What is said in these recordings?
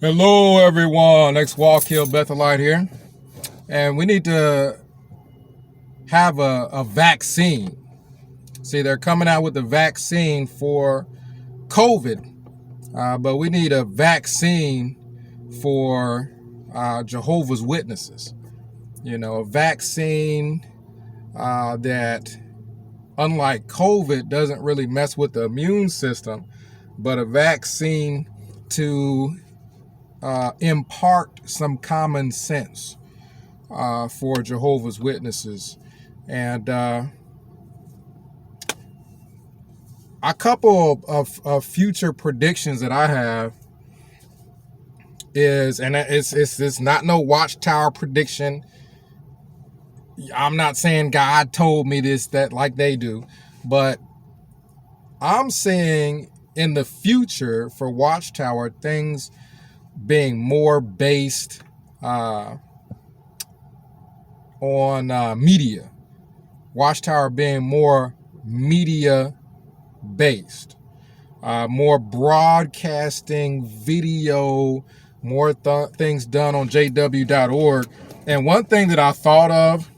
Hello, everyone. Ex-Wall Kill Bethelite here. And we need to have a vaccine. See, they're coming out with the vaccine for COVID, but we need a vaccine for Jehovah's Witnesses. You know, a vaccine that, unlike COVID, doesn't really mess with the immune system, but a vaccine to impart some common sense for Jehovah's Witnesses. And a couple of future predictions that I have is, and it's not no watchtower prediction. I'm not saying God told me this, that like they do, but I'm saying in the future for Watchtower, things being more based on media. Watchtower being more media based, more broadcasting, video, more things done on jw.org. And one thing that I thought of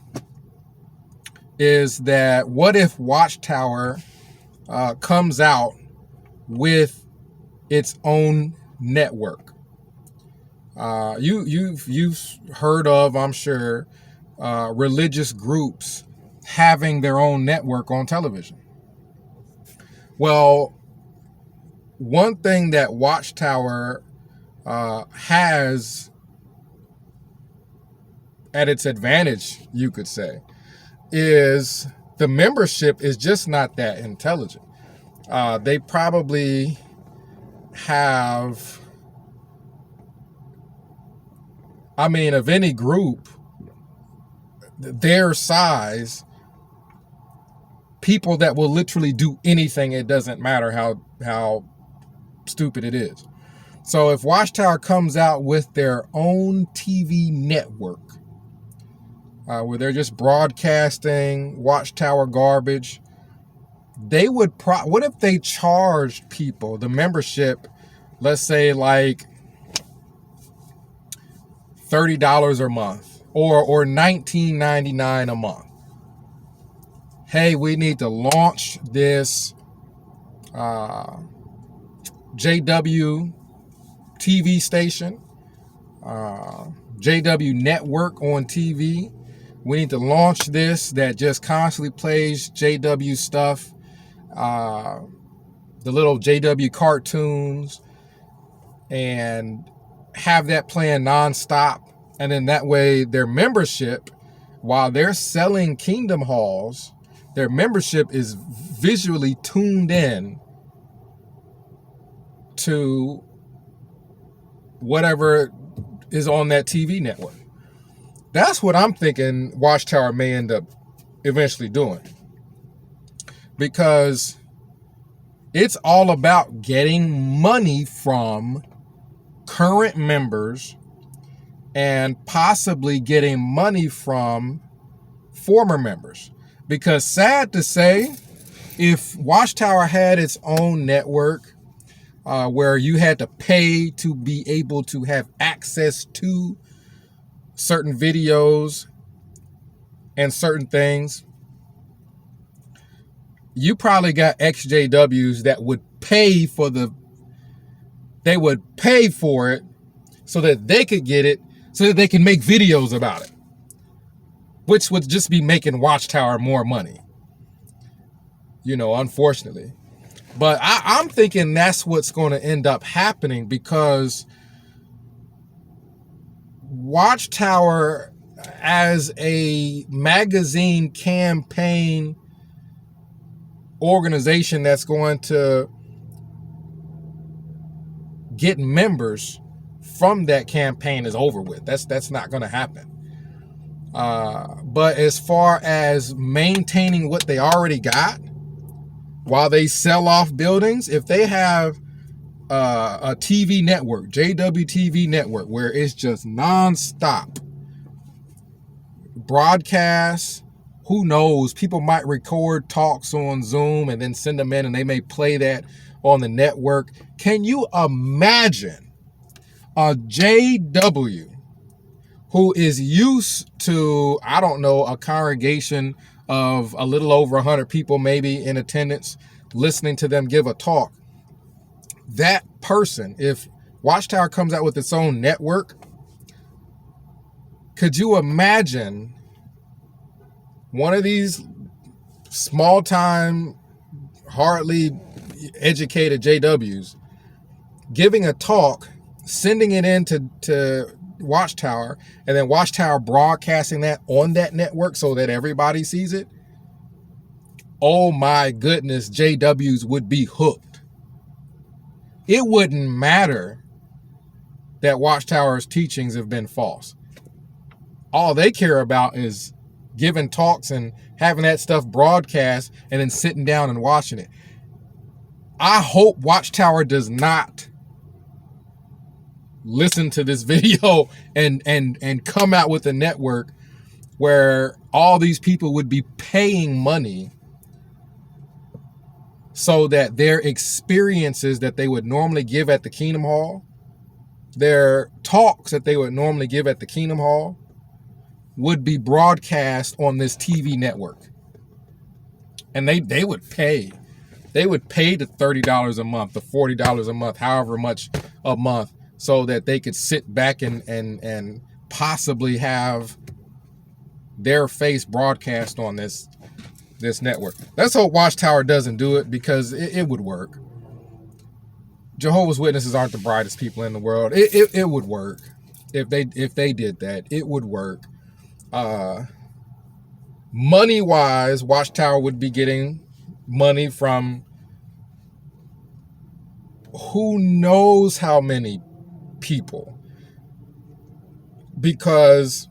is that what if Watchtower comes out with its own network? You've heard of, I'm sure, religious groups having their own network on television. Well, one thing that Watchtower has at its advantage, you could say, is the membership is just not that intelligent. They probably have, of any group their size, people that will literally do anything. It doesn't matter how stupid it is. So if Watchtower comes out with their own TV network, where they're just broadcasting Watchtower garbage, they would what if they charged people the membership, let's say like $30 a month or $19.99 a month? Hey, we need to launch this JW TV station, JW network on TV. We need to launch this that just constantly plays JW stuff, the little JW cartoons, and have that playing nonstop. And then that way their membership, while they're selling Kingdom Halls, their membership is visually tuned in to whatever is on that TV network. That's what I'm thinking Watchtower may end up eventually doing, because it's all about getting money from current members and possibly getting money from former members. Because sad to say, if Watchtower had its own network, where you had to pay to be able to have access to certain videos and certain things, you probably got XJWs that would pay for it so that they could get it, so that they can make videos about it, which would just be making Watchtower more money, unfortunately. But I'm thinking that's what's going to end up happening, because Watchtower, as a magazine campaign organization that's going to get members from that campaign, is over with. That's not going to happen. But as far as maintaining what they already got while they sell off buildings, if they have a TV network, JW TV network, where it's just nonstop broadcasts, who knows, people might record talks on Zoom and then send them in, and they may play that on the network. Can you imagine A JW who is used to, I don't know, a congregation of a little over 100 people maybe in attendance, listening to them give a talk. That person, if Watchtower comes out with its own network, could you imagine one of these small-time, hardly educated JWs giving a talk, sending it into Watchtower, and then Watchtower broadcasting that on that network so that everybody sees it? Oh my goodness, JWs would be hooked. It wouldn't matter that Watchtower's teachings have been false. All they care about is giving talks and having that stuff broadcast and then sitting down and watching it. I hope Watchtower does not listen to this video and come out with a network where all these people would be paying money so that their experiences that they would normally give at the Kingdom Hall, their talks that they would normally give at the Kingdom Hall, would be broadcast on this TV network. And they would pay. They would pay the $30 a month, the $40 a month, however much a month, so that they could sit back and possibly have their face broadcast on this network. Let's hope Watchtower doesn't do it, because it would work. Jehovah's Witnesses aren't the brightest people in the world. It would work if they did that. It would work. Money wise, Watchtower would be getting money from who knows how many people, because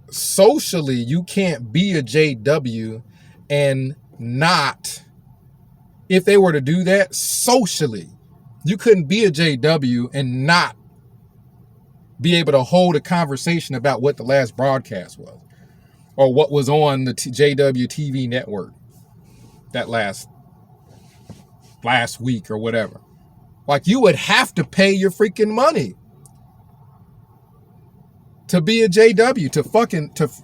socially you can't be a JW and not, if they were to do that socially, you couldn't be a JW and not be able to hold a conversation about what the last broadcast was or what was on the JW TV network that last week or whatever. Like, you would have to pay your freaking money to be a JW,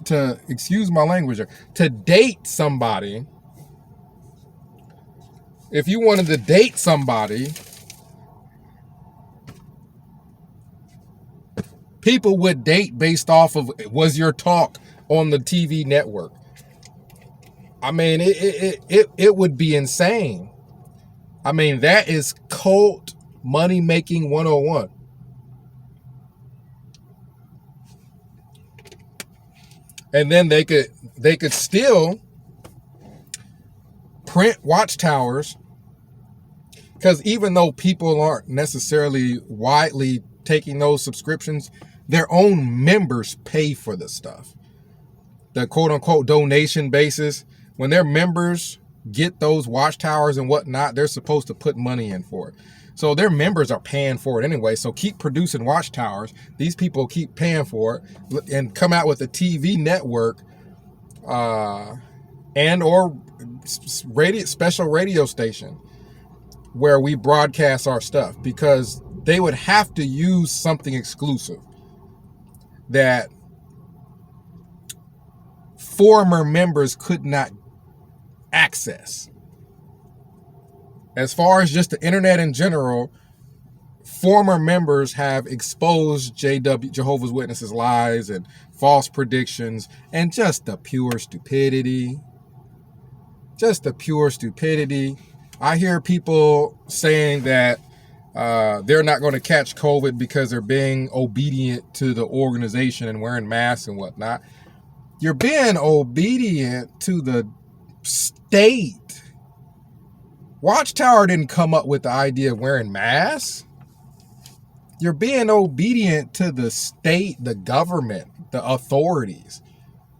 to excuse my language, to date somebody. If you wanted to date somebody, people would date based off of, was your talk on the TV network? I mean, it would be insane. I mean, that is cult money making 101. And then they could still print watchtowers, because even though people aren't necessarily widely taking those subscriptions, their own members pay for the stuff. The quote unquote donation basis, when their members get those watchtowers and whatnot, they're supposed to put money in for it. So their members are paying for it anyway. So keep producing watchtowers. These people keep paying for it and come out with a TV network and or special radio station where we broadcast our stuff, because they would have to use something exclusive that former members could not access. As far as just the internet in general, former members have exposed Jehovah's Witnesses lies and false predictions and just the pure stupidity. Just the pure stupidity. I hear people saying that they're not going to catch COVID because they're being obedient to the organization and wearing masks and whatnot. You're being obedient to the state. Watchtower didn't come up with the idea of wearing masks. You're being obedient to the state, the government, the authorities.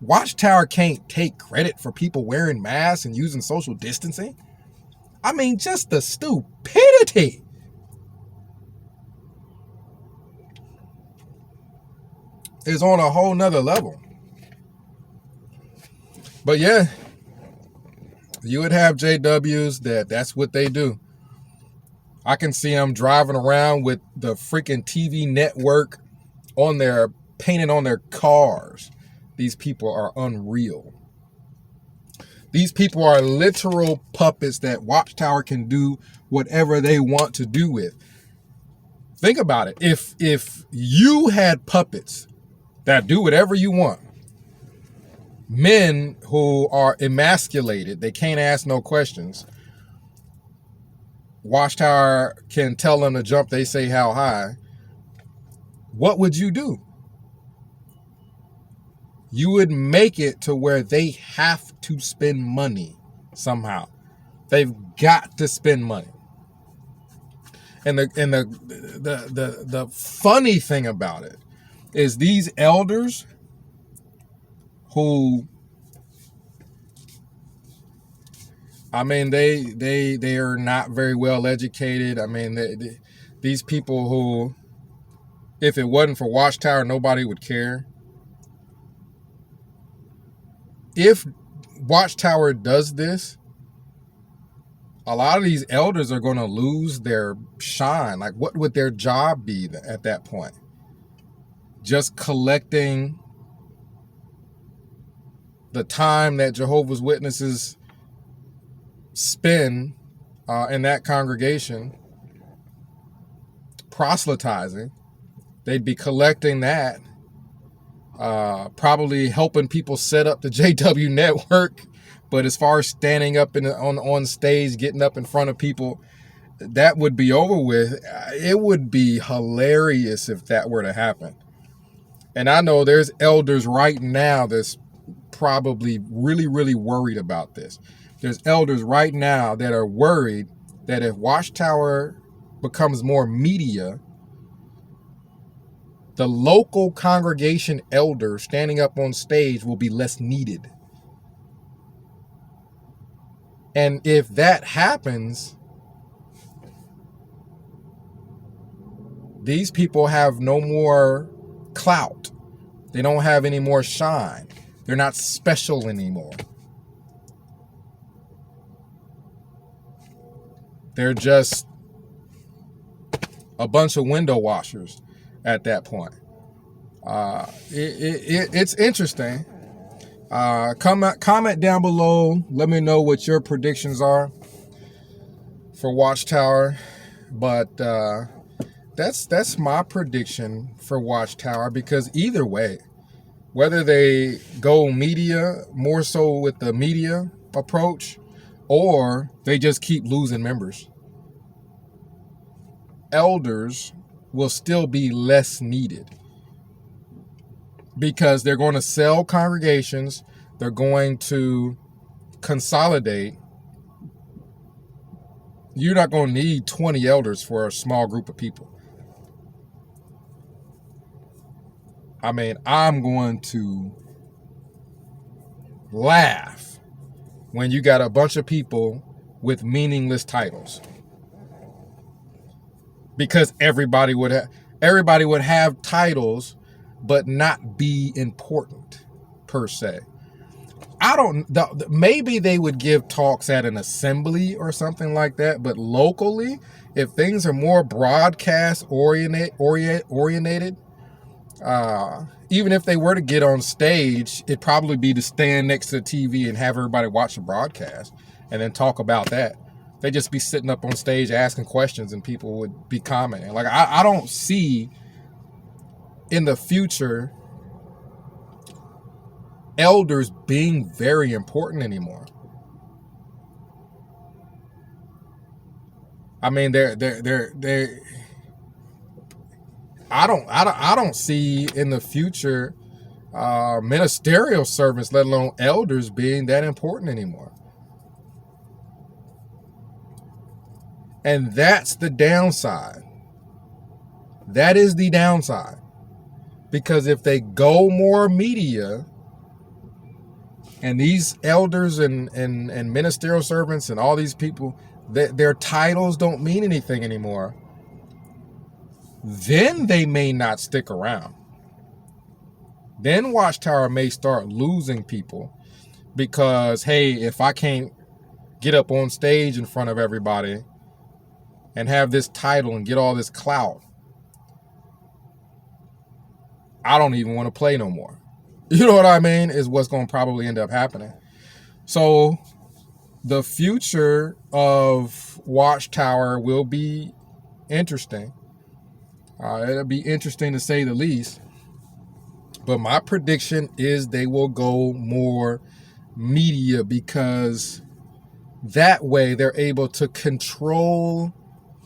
Watchtower can't take credit for people wearing masks and using social distancing. I mean, just the stupidity. Is on a whole nother level. But yeah, you would have JWs that's what they do. I can see them driving around with the freaking TV network on their painted on their cars. These people are unreal. These people are literal puppets that Watchtower can do whatever they want to do with. Think about it. If you had puppets that do whatever you want, men who are emasculated, they can't ask no questions, Watchtower can tell them to jump, they say how high, what would you do? You would make it to where they have to spend money somehow. They've got to spend money. And the funny thing about it is these elders who, I mean, they are not very well educated. I mean, these people who, if it wasn't for Watchtower, nobody would care. If Watchtower does this, a lot of these elders are going to lose their shine. Like, what would their job be at that point? Just collecting the time that Jehovah's Witnesses spend in that congregation proselytizing. They'd be collecting that, probably helping people set up the JW network. But as far as standing up on stage, getting up in front of people, that would be over with. It would be hilarious if that were to happen. And I know there's elders right now that's probably really, really worried about this. There's elders right now that are worried that if Watchtower becomes more media, the local congregation elder standing up on stage will be less needed. And if that happens, these people have no more clout. They don't have any more shine. They're not special anymore. They're just a bunch of window washers at that point. It's interesting. Comment down below. Let me know what your predictions are for Watchtower. But that's my prediction for Watchtower, because either way, whether they go media, more so with the media approach, or they just keep losing members, elders will still be less needed, because they're going to sell congregations, they're going to consolidate. You're not going to need 20 elders for a small group of people. I mean, I'm going to laugh when you got a bunch of people with meaningless titles, because everybody would have titles but not be important per se. Maybe they would give talks at an assembly or something like that, but locally, if things are more broadcast oriented, even if they were to get on stage, it'd probably be to stand next to the TV and have everybody watch the broadcast and then talk about that. They'd just be sitting up on stage asking questions and people would be commenting. Like, I don't see in the future elders being very important anymore. I mean, I don't see in the future ministerial servants, let alone elders, being that important anymore. And that's the downside. That is the downside. Because if they go more media, and these elders and ministerial servants and all these people, their titles don't mean anything anymore, then they may not stick around. Then Watchtower may start losing people because, hey, if I can't get up on stage in front of everybody, and have this title and get all this clout, I don't even want to play no more. You know what I mean? Is what's going to probably end up happening. So the future of Watchtower will be interesting. It'll be interesting to say the least. But my prediction is they will go more media, because that way they're able to control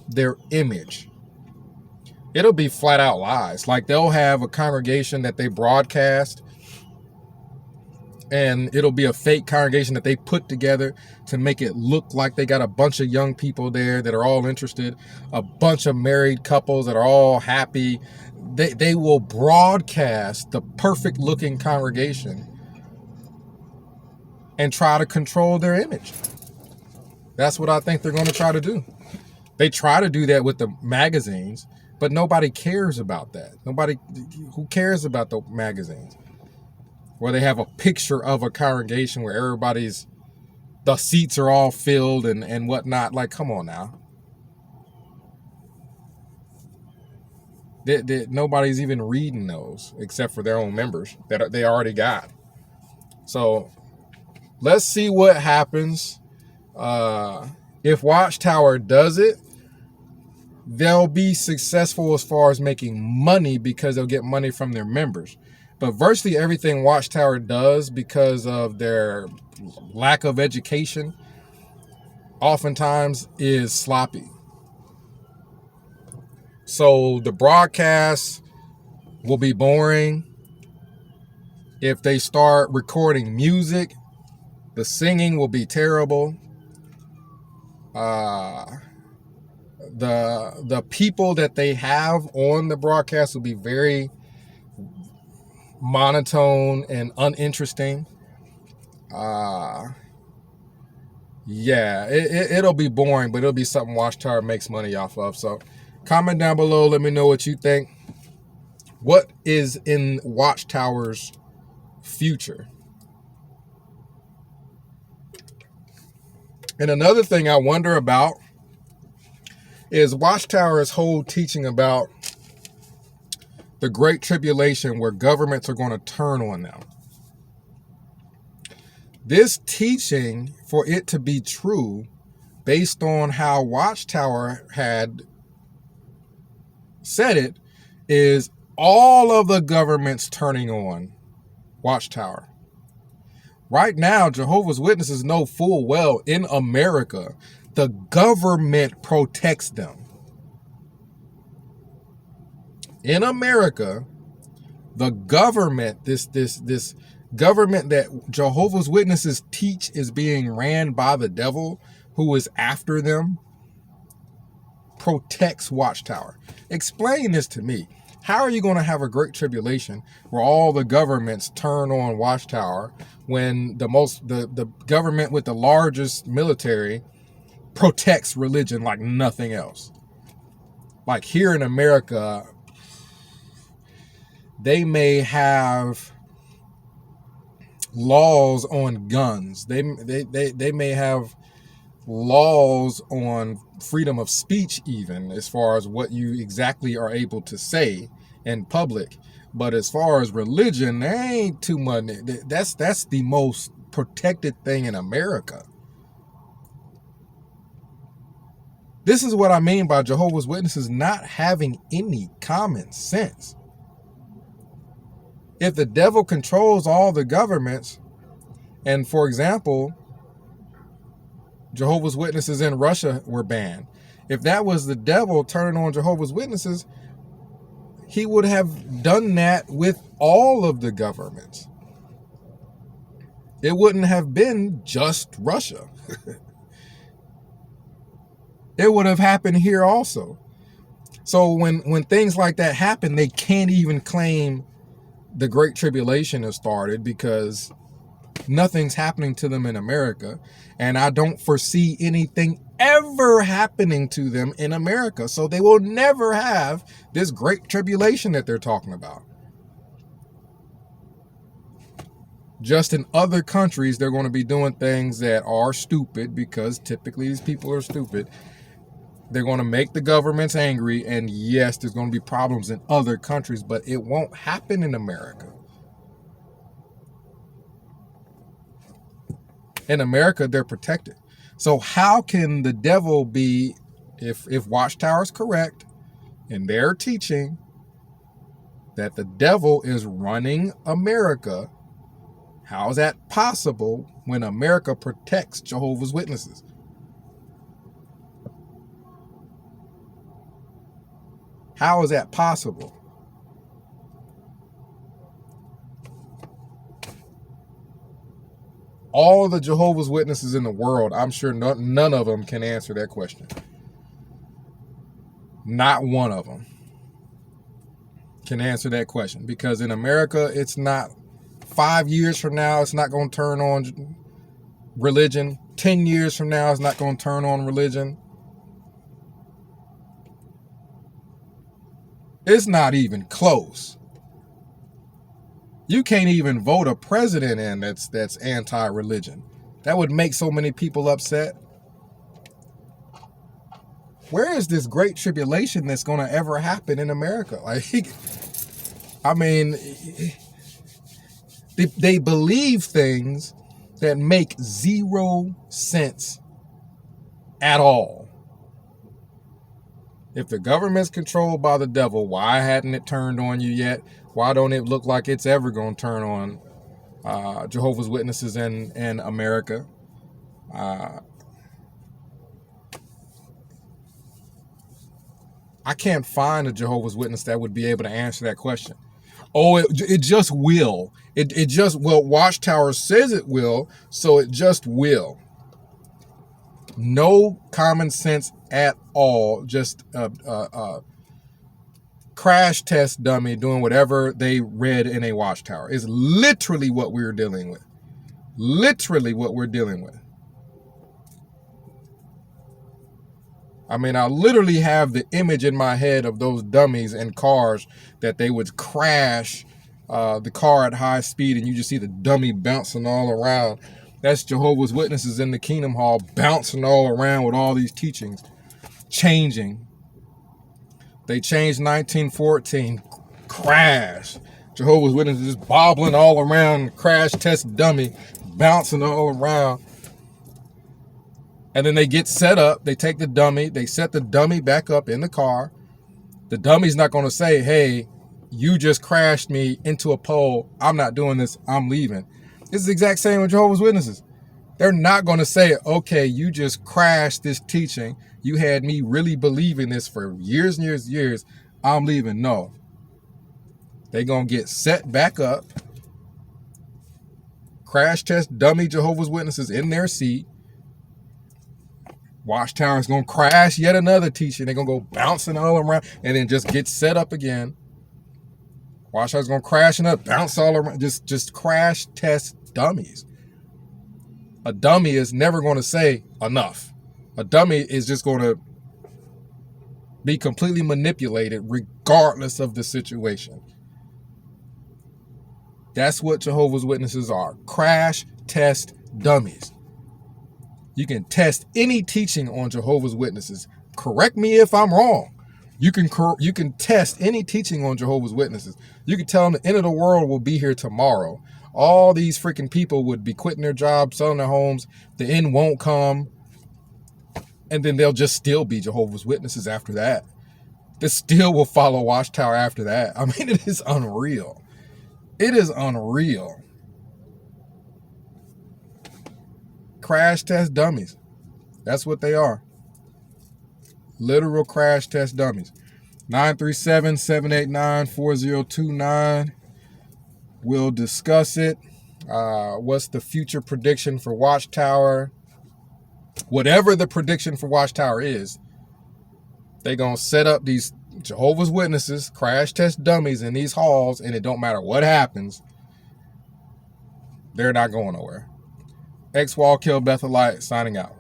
their image. It'll be flat out lies. Like, they'll have a congregation that they broadcast, and it'll be a fake congregation that they put together to make it look like they got a bunch of young people there that are all interested, a bunch of married couples that are all happy. They will broadcast the perfect looking congregation and try to control their image. That's what I think they're going to try to do. They try to do that with the magazines, but nobody cares about that. Who cares about the magazines where they have a picture of a congregation where the seats are all filled and whatnot? Like, come on now. Nobody's even reading those except for their own members that they already got. So let's see what happens. If Watchtower does it, they'll be successful as far as making money because they'll get money from their members. But virtually everything Watchtower does, because of their lack of education, oftentimes is sloppy. So the broadcasts will be boring. If they start recording music, the singing will be terrible. The people that they have on the broadcast will be very monotone and uninteresting. It'll be boring, but it'll be something Watchtower makes money off of. So comment down below, let me know what you think. What is in Watchtower's future? And another thing I wonder about is Watchtower's whole teaching about the Great Tribulation, where governments are going to turn on them. This teaching, for it to be true, based on how Watchtower had said it, is all of the governments turning on Watchtower. Right now, Jehovah's Witnesses know full well in America, the government protects them. In America, the government, this government that Jehovah's Witnesses teach is being ran by the devil, who is after them, protects Watchtower. Explain this to me. How are you going to have a great tribulation where all the governments turn on Watchtower when the government with the largest military protects religion like nothing else? Like, here in America, they may have laws on guns. They may have laws on freedom of speech, even as far as what you exactly are able to say in public. But as far as religion, there ain't too much. That's the most protected thing in America. This is what I mean by Jehovah's Witnesses not having any common sense. If the devil controls all the governments, and for example, Jehovah's Witnesses in Russia were banned. If that was the devil turning on Jehovah's Witnesses, he would have done that with all of the governments. It wouldn't have been just Russia. It would have happened here also. So when things like that happen, they can't even claim the Great Tribulation has started, because nothing's happening to them in America. And I don't foresee anything ever happening to them in America. So they will never have this Great Tribulation that they're talking about. Just in other countries, they're going to be doing things that are stupid, because typically these people are stupid. They're going to make the governments angry, and yes, there's going to be problems in other countries, but it won't happen in America. In America, they're protected. So how can the devil be, if Watchtower is correct in their teaching that the devil is running America, how is that possible when America protects Jehovah's Witnesses? How is that possible? All the Jehovah's Witnesses in the world, I'm sure none of them can answer that question. Not one of them can answer that question, because in America, it's not 5 years from now, it's not going to turn on religion. 10 years from now, it's not going to turn on religion. It's not even close. You can't even vote a president in that's anti-religion. That would make so many people upset. Where is this great tribulation that's going to ever happen in America? Like, I mean, they believe things that make 0 sense at all. If the government's controlled by the devil, why hadn't it turned on you yet? Why don't it look like it's ever going to turn on Jehovah's Witnesses in America? I can't find a Jehovah's Witness that would be able to answer that question. Oh, it just will. It just, well, Watchtower says it will, so it just will. No common sense at all. Just a crash test dummy doing whatever they read in a Watchtower is literally what we're dealing with. Literally what we're dealing with. I mean, I literally have the image in my head of those dummies in cars that they would crash the car at high speed, and you just see the dummy bouncing all around. That's Jehovah's Witnesses in the Kingdom Hall bouncing all around with all these teachings, changing. They changed 1914, crash. Jehovah's Witnesses just bobbling all around, crash test dummy, bouncing all around. And then they get set up, they take the dummy, they set the dummy back up in the car. The dummy's not going to say, hey, you just crashed me into a pole. I'm not doing this. I'm leaving. It's the exact same with Jehovah's Witnesses. They're not going to say, okay, you just crashed this teaching. You had me really believing this for years and years and years. I'm leaving. No. They're going to get set back up. Crash test dummy Jehovah's Witnesses in their seat. Watchtower is going to crash yet another teaching. They're going to go bouncing all around and then just get set up again. Watchtower is going to crash and up, bounce all around. Just crash test dummies. A dummy is never going to say enough. A dummy is just going to be completely manipulated regardless of the situation. That's what Jehovah's Witnesses are. Crash test dummies. You can test any teaching on Jehovah's Witnesses. Correct me if I'm wrong. You can test any teaching on Jehovah's Witnesses. You can tell them the end of the world will be here tomorrow. All these freaking people would be quitting their jobs, selling their homes. The end won't come. And then they'll just still be Jehovah's Witnesses after that. They still will follow Watchtower after that. I mean, it is unreal. It is unreal. Crash test dummies. That's what they are. Literal crash test dummies. 937-789-4029. We'll discuss it. What's the future prediction for Watchtower? Whatever the prediction for Watchtower is, they're going to set up these Jehovah's Witnesses, crash test dummies in these halls, and it don't matter what happens. They're not going nowhere. X-Wall Kill Bethelite signing out.